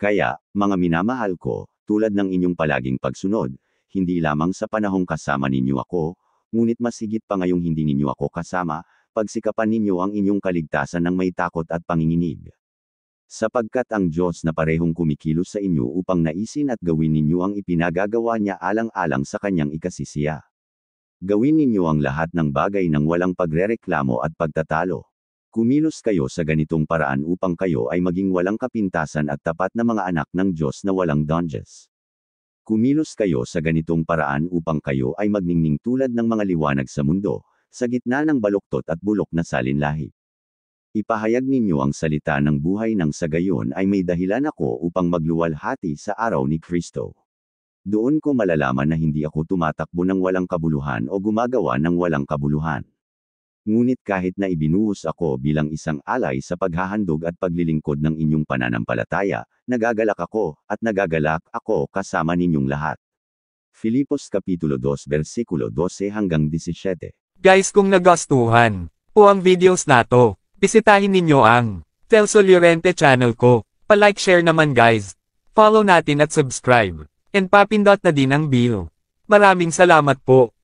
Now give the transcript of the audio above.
Kaya, mga minamahal ko, tulad ng inyong palaging pagsunod, hindi lamang sa panahong kasama ninyo ako, ngunit mas higit pa ngayong hindi ninyo ako kasama, pagsikapan ninyo ang inyong kaligtasan ng may takot at panginginig. Sapagkat ang Diyos na parehong kumikilos sa inyo upang naisin at gawin ninyo ang ipinagagawa niya alang-alang sa kanyang ikasisiya. Gawin ninyo ang lahat ng bagay ng walang pagrereklamo at pagtatalo. Kumilos kayo sa ganitong paraan upang kayo ay maging walang kapintasan at tapat na mga anak ng Diyos na walang donges. Kumilos kayo sa ganitong paraan upang kayo ay magningning tulad ng mga liwanag sa mundo, sa gitna ng baluktot at bulok na salinlahi. Ipahayag ninyo ang salita ng buhay nang sa gayon ay may dahilan ako upang magluwalhati sa araw ni Kristo. Doon ko malalaman na hindi ako tumatakbo ng walang kabuluhan o gumagawa ng walang kabuluhan. Ngunit kahit na ibinuhos ako bilang isang alay sa paghahandog at paglilingkod ng inyong pananampalataya, nagagalak ako, at nagagalak ako kasama ninyong lahat. Filipos Kapitulo 2 versikulo 12 hanggang 17. Guys, kung nagustuhan po ang videos nato, bisitahin ninyo ang Telso Llorente channel ko. Pa-like share naman guys. Follow natin at subscribe. And papindot na din ang bell. Maraming salamat po.